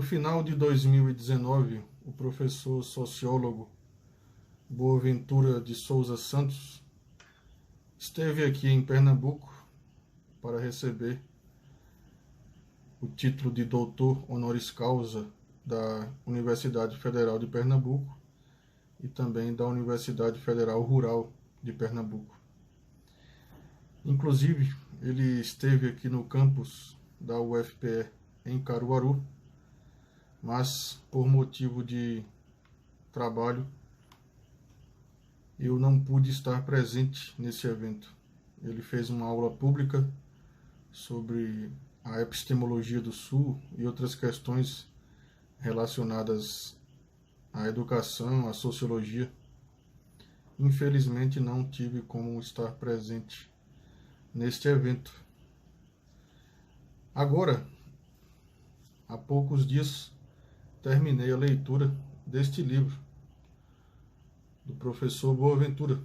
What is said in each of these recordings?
final de 2019, o professor sociólogo Boaventura de Souza Santos esteve aqui em Pernambuco para receber o título de doutor honoris causa da Universidade Federal de Pernambuco e também da Universidade Federal Rural de Pernambuco. Inclusive, ele esteve aqui no campus da UFPE em Caruaru, mas por motivo de trabalho eu não pude estar presente nesse evento. Ele fez uma aula pública sobre a epistemologia do Sul e outras questões relacionadas à educação, à sociologia. Infelizmente não tive como estar presente neste evento. Agora, há poucos dias, terminei a leitura deste livro, do professor Boaventura,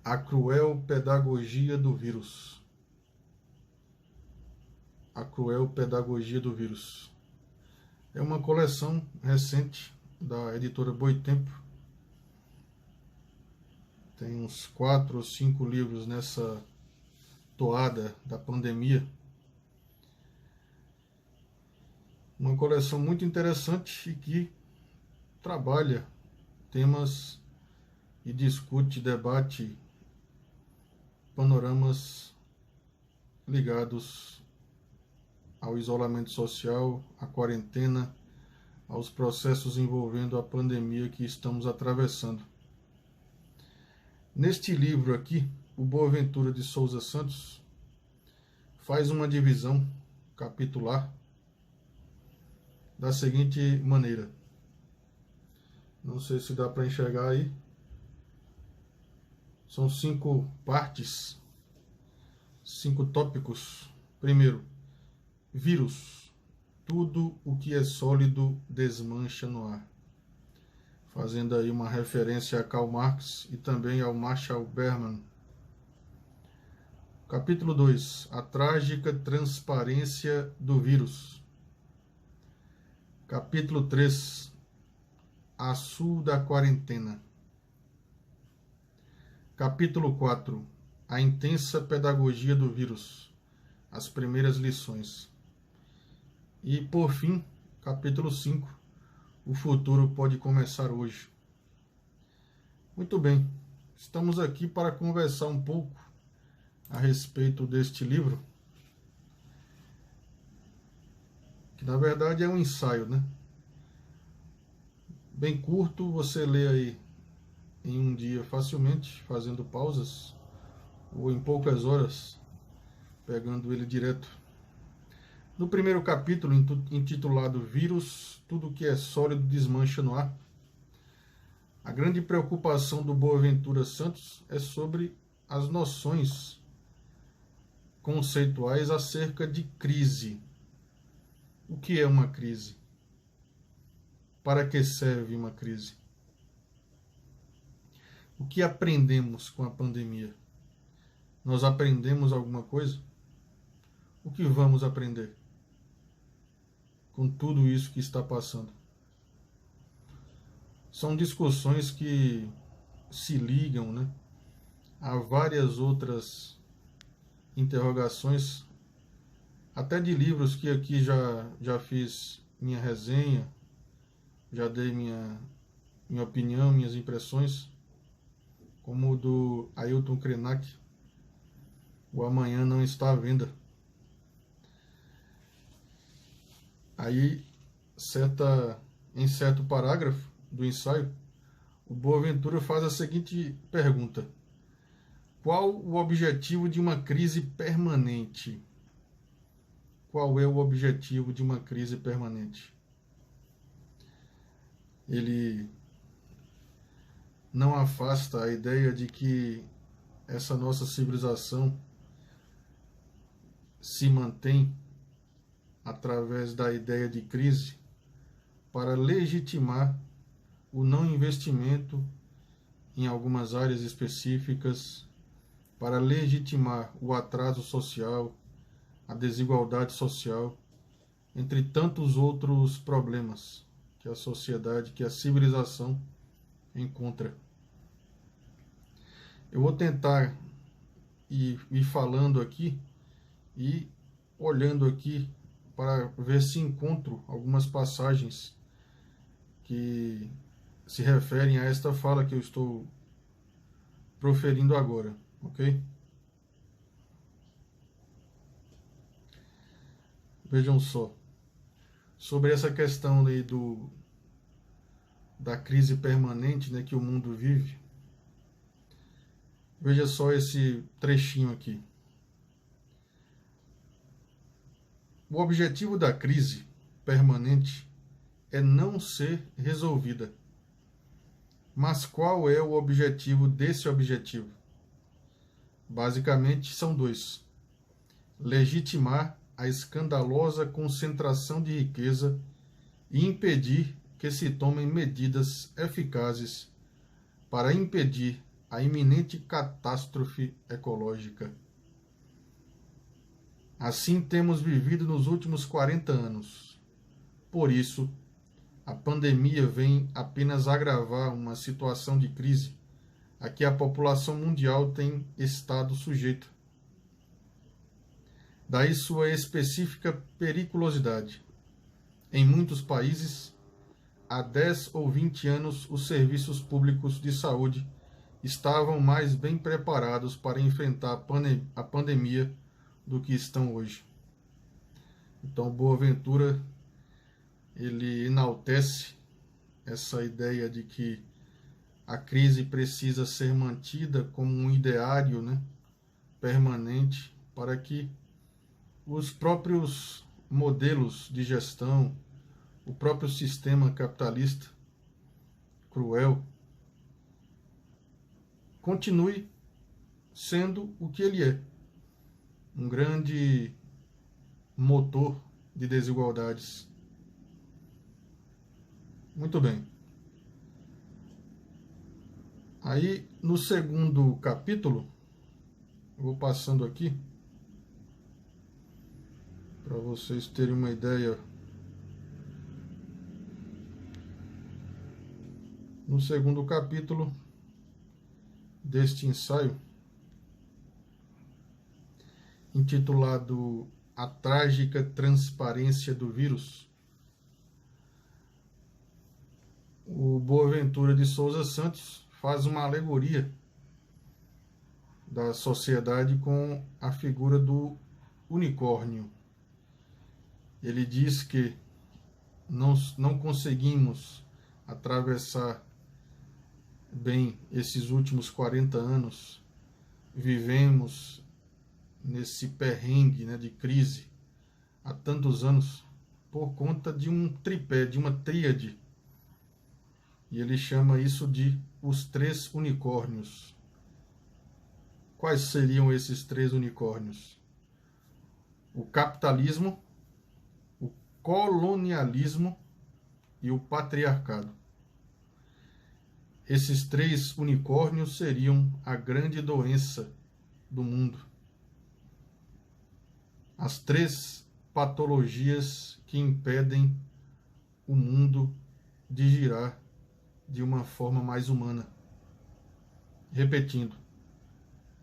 A Cruel Pedagogia do Vírus. A Cruel Pedagogia do Vírus. É uma coleção recente da editora Boitempo. Tem uns 4 ou 5 livros nessa toada da pandemia. Uma coleção muito interessante e que trabalha temas e discute, debate panoramas ligados ao isolamento social, à quarentena, aos processos envolvendo a pandemia que estamos atravessando. Neste livro aqui, o Boaventura de Souza Santos faz uma divisão capitular da seguinte maneira. Não sei se dá para enxergar aí. São 5 partes, 5 tópicos. Primeiro, vírus. Tudo o que é sólido desmancha no ar. Fazendo aí uma referência a Karl Marx e também ao Marshall Berman. Capítulo 2. A trágica transparência do vírus. Capítulo 3. A sul da quarentena. Capítulo 4. A intensa pedagogia do vírus. As primeiras lições. E, por fim, capítulo 5. O futuro pode começar hoje. Muito bem. Estamos aqui para conversar um pouco a respeito deste livro, que na verdade é um ensaio, né? Bem curto, você lê aí em um dia facilmente, fazendo pausas, ou em poucas horas, pegando ele direto. No primeiro capítulo, intitulado Vírus, tudo que é sólido desmancha no ar, a grande preocupação do Boaventura Santos é sobre as noções conceituais acerca de crise. O que é uma crise? Para que serve uma crise? O que aprendemos com a pandemia? Nós aprendemos alguma coisa? O que vamos aprender com tudo isso que está passando? São discussões que se ligam, né, a várias outras interrogações, até de livros que aqui já fiz minha resenha, já dei minha opinião, minhas impressões, como o do Ailton Krenak, O Amanhã Não Está à Venda. Aí, em certo parágrafo do ensaio, o Boaventura faz a seguinte pergunta: qual o objetivo de uma crise permanente? Qual é o objetivo de uma crise permanente? Ele não afasta a ideia de que essa nossa civilização se mantém através da ideia de crise para legitimar o não investimento em algumas áreas específicas, para legitimar o atraso social, a desigualdade social, entre tantos outros problemas que a sociedade, que a civilização encontra. Eu vou tentar ir falando aqui e olhando aqui para ver se encontro algumas passagens que se referem a esta fala que eu estou proferindo agora, ok? Vejam só, sobre essa questão aí da crise permanente, né, que o mundo vive. Veja só esse trechinho aqui. O objetivo da crise permanente é não ser resolvida. Mas qual é o objetivo desse objetivo? Basicamente, são dois: legitimar a escandalosa concentração de riqueza e impedir que se tomem medidas eficazes para impedir a iminente catástrofe ecológica. Assim temos vivido nos últimos 40 anos. Por isso, a pandemia vem apenas agravar uma situação de crise a que a população mundial tem estado sujeita. Daí sua específica periculosidade. Em muitos países, há 10 ou 20 anos, os serviços públicos de saúde estavam mais bem preparados para enfrentar a pandemia do que estão hoje. Então, Boaventura, ele enaltece essa ideia de que a crise precisa ser mantida como um ideário, né, permanente, para que os próprios modelos de gestão, o próprio sistema capitalista cruel, continue sendo o que ele é, um grande motor de desigualdades. Muito bem. Aí, no segundo capítulo, eu vou passando aqui para vocês terem uma ideia. No segundo capítulo deste ensaio, intitulado A Trágica Transparência do Vírus, o Boaventura de Souza Santos faz uma alegoria da sociedade com a figura do unicórnio. Ele diz que não conseguimos atravessar bem esses últimos 40 anos, vivemos nesse perrengue, né, de crise há tantos anos por conta de um tripé, de uma tríade. E ele chama isso de os 3 unicórnios. Quais seriam esses 3 unicórnios? O capitalismo, o colonialismo e o patriarcado. Esses 3 unicórnios seriam a grande doença do mundo. As 3 patologias que impedem o mundo de girar de uma forma mais humana. Repetindo,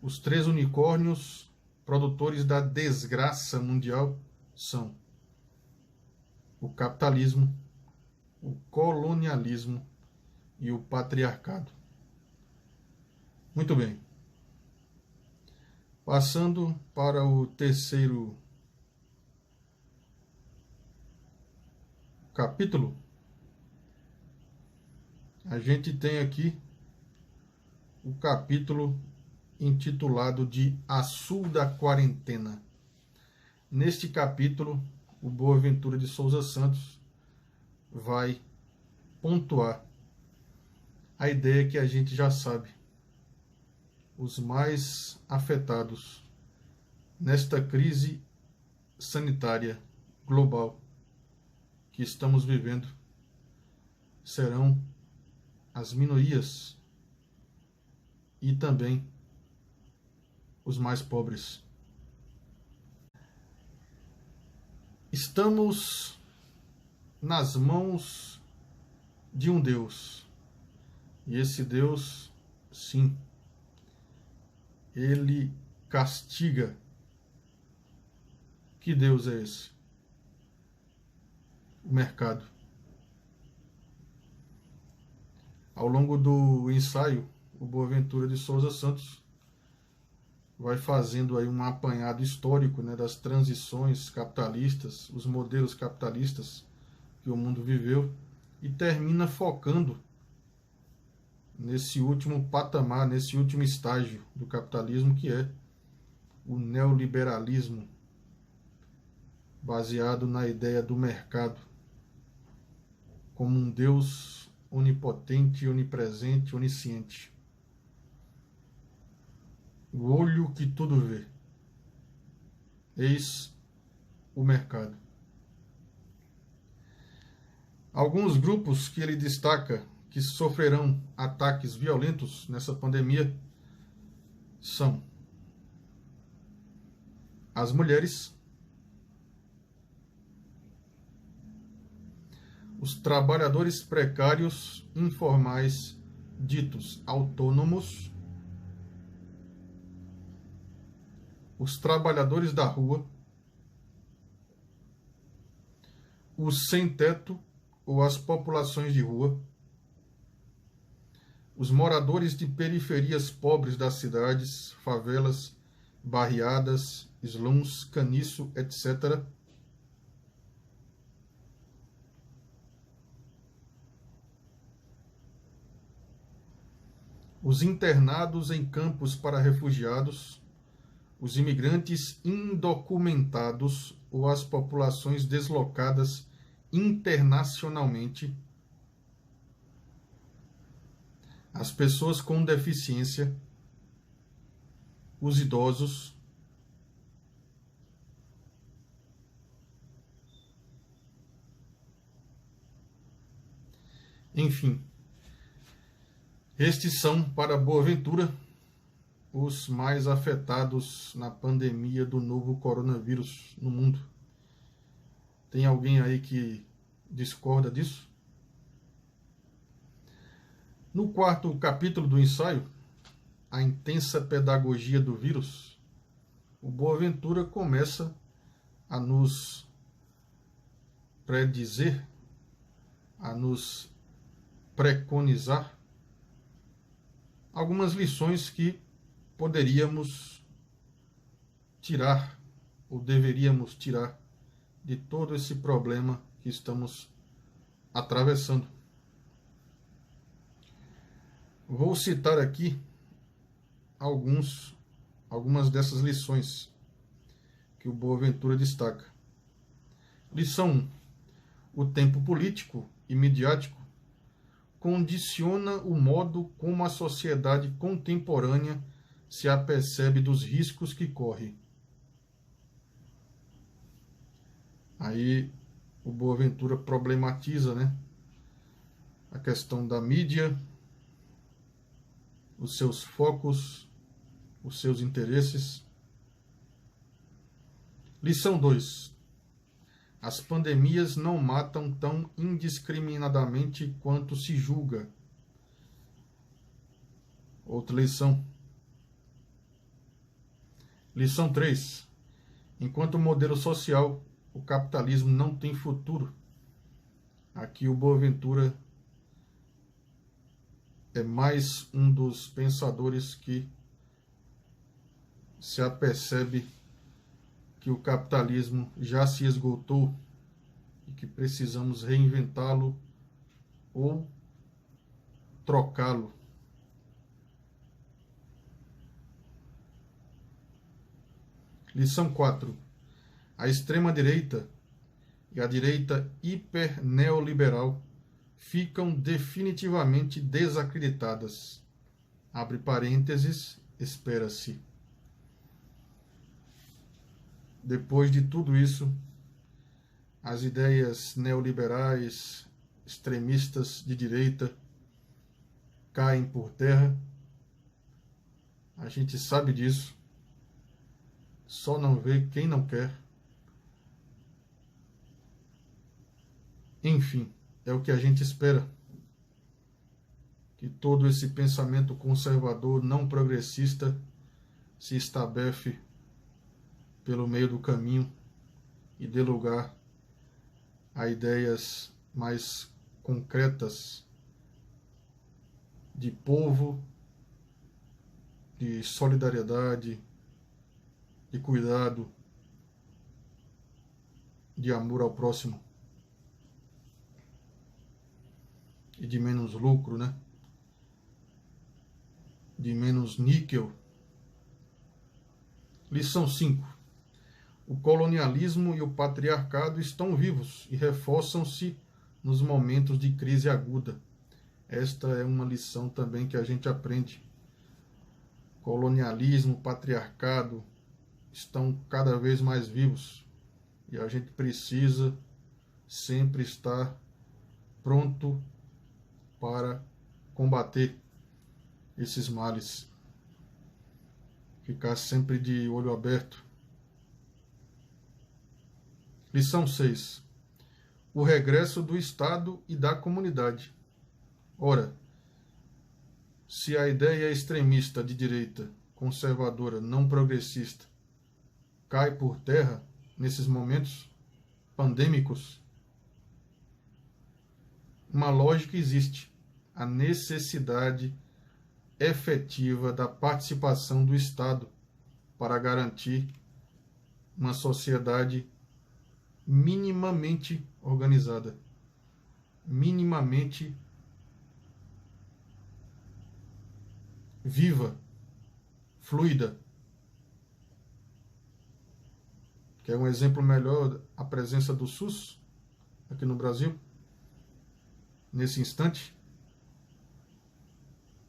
os 3 unicórnios produtores da desgraça mundial são o capitalismo, o colonialismo e o patriarcado. Muito bem. Passando para o terceiro capítulo, a gente tem aqui o capítulo intitulado de A Sul da Quarentena. Neste capítulo, o Boaventura de Souza Santos vai pontuar a ideia que a gente já sabe. Os mais afetados nesta crise sanitária global que estamos vivendo serão as minorias e também os mais pobres. Estamos nas mãos de um Deus. E esse Deus, sim, ele castiga. Que Deus é esse? O mercado. Ao longo do ensaio, o Boaventura de Souza Santos vai fazendo aí um apanhado histórico, né, das transições capitalistas, os modelos capitalistas que o mundo viveu, e termina focando nesse último patamar, nesse último estágio do capitalismo, que é o neoliberalismo, baseado na ideia do mercado como um Deus onipotente, onipresente, onisciente. O olho que tudo vê. Eis o mercado. Alguns grupos que ele destaca que sofrerão ataques violentos nessa pandemia são as mulheres, os trabalhadores precários informais ditos autônomos, os trabalhadores da rua, os sem-teto ou as populações de rua, os moradores de periferias pobres das cidades, favelas, barriadas, slums, caniço, etc., os internados em campos para refugiados, os imigrantes indocumentados ou as populações deslocadas internacionalmente, as pessoas com deficiência, os idosos, enfim, estes são, para Boaventura, os mais afetados na pandemia do novo coronavírus no mundo. Tem alguém aí que discorda disso? No quarto capítulo do ensaio, A Intensa Pedagogia do Vírus, o Boaventura começa a nos predizer, a nos preconizar algumas lições que poderíamos tirar, ou deveríamos tirar, de todo esse problema que estamos atravessando. Vou citar aqui algumas dessas lições que o Boaventura destaca. Lição 1. O tempo político e midiático condiciona o modo como a sociedade contemporânea se apercebe dos riscos que corre. Aí o Boaventura problematiza, né, a questão da mídia, os seus focos, os seus interesses. Lição 2. As pandemias não matam tão indiscriminadamente quanto se julga. Outra lição. Lição 3. Enquanto modelo social, o capitalismo não tem futuro. Aqui o Boaventura é mais um dos pensadores que se apercebe que o capitalismo já se esgotou e que precisamos reinventá-lo ou trocá-lo. Lição 4. A extrema-direita e a direita hiper-neoliberal ficam definitivamente desacreditadas. Abre parênteses, espera-se. Depois de tudo isso, as ideias neoliberais, extremistas de direita, caem por terra. A gente sabe disso. Só não vê quem não quer. Enfim, é o que a gente espera. Que todo esse pensamento conservador, não progressista, se estabefe pelo meio do caminho e dê lugar a ideias mais concretas de povo, de solidariedade, de cuidado, de amor ao próximo e de menos lucro, né? De menos níquel. Lição 5. O colonialismo e o patriarcado estão vivos e reforçam-se nos momentos de crise aguda. Esta é uma lição também que a gente aprende. Colonialismo, patriarcado estão cada vez mais vivos e a gente precisa sempre estar pronto para combater esses males. Ficar sempre de olho aberto. Lição 6. O regresso do Estado e da comunidade. Ora, se a ideia extremista de direita, conservadora, não progressista, cai por terra nesses momentos pandêmicos, uma lógica existe: a necessidade efetiva da participação do Estado para garantir uma sociedade minimamente organizada, minimamente viva, fluida. Quer um exemplo melhor? A presença do SUS aqui no Brasil, nesse instante.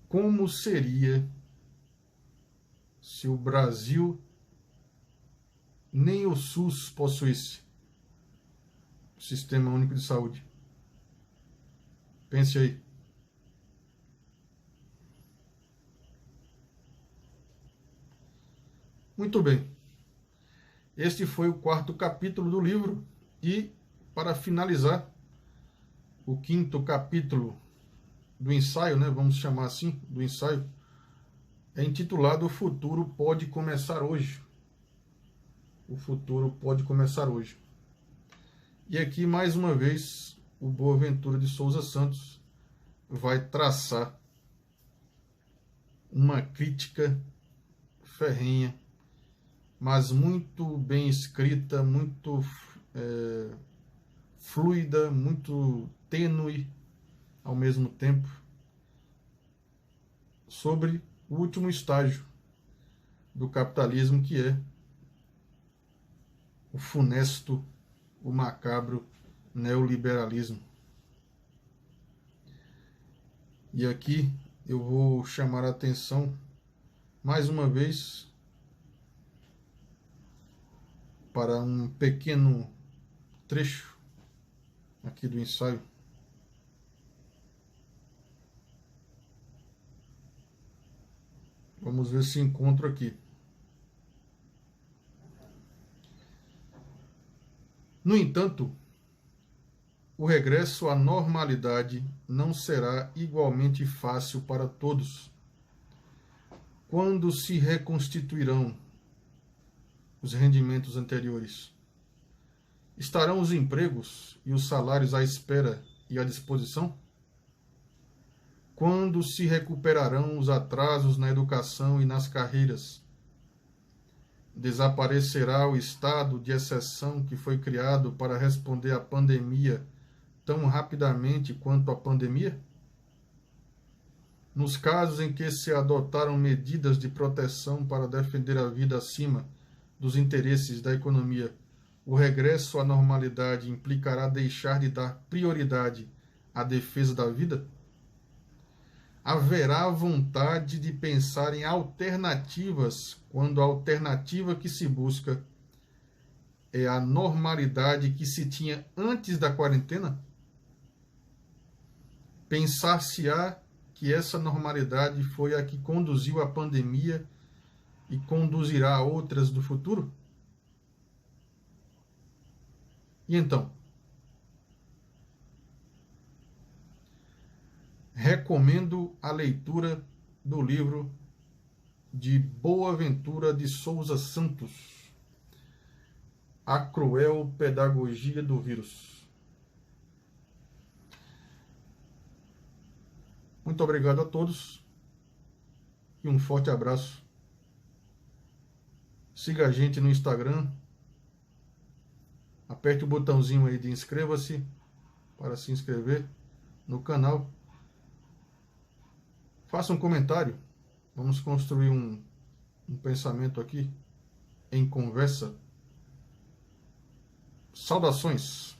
Como seria se o Brasil nem o SUS possuísse? Sistema Único de Saúde. Pense aí. Muito bem. Este foi o 4º capítulo do livro e, para finalizar, o 5º capítulo do ensaio, né, vamos chamar assim, do ensaio, é intitulado O Futuro Pode Começar Hoje. O futuro pode começar hoje. E aqui, mais uma vez, o Boaventura de Souza Santos vai traçar uma crítica ferrenha, mas muito bem escrita, muito fluida, muito tênue ao mesmo tempo, sobre o último estágio do capitalismo, que é o funesto, o macabro neoliberalismo. E aqui eu vou chamar a atenção mais uma vez para um pequeno trecho aqui do ensaio. Vamos ver se encontro aqui. No entanto, o regresso à normalidade não será igualmente fácil para todos. Quando se reconstituirão os rendimentos anteriores? Estarão os empregos e os salários à espera e à disposição? Quando se recuperarão os atrasos na educação e nas carreiras? Desaparecerá o estado de exceção que foi criado para responder à pandemia tão rapidamente quanto a pandemia? Nos casos em que se adotaram medidas de proteção para defender a vida acima dos interesses da economia, o regresso à normalidade implicará deixar de dar prioridade à defesa da vida? Haverá vontade de pensar em alternativas quando a alternativa que se busca é a normalidade que se tinha antes da quarentena? Pensar-se-á que essa normalidade foi a que conduziu à pandemia e conduzirá a outras do futuro? E então? recomendo a leitura do livro de Boaventura de Souza Santos, A Cruel Pedagogia do Vírus. Muito obrigado a todos e um forte abraço. Siga a gente no Instagram, aperte o botãozinho aí de inscreva-se para se inscrever no canal. Faça um comentário, vamos construir um pensamento aqui em conversa. Saudações!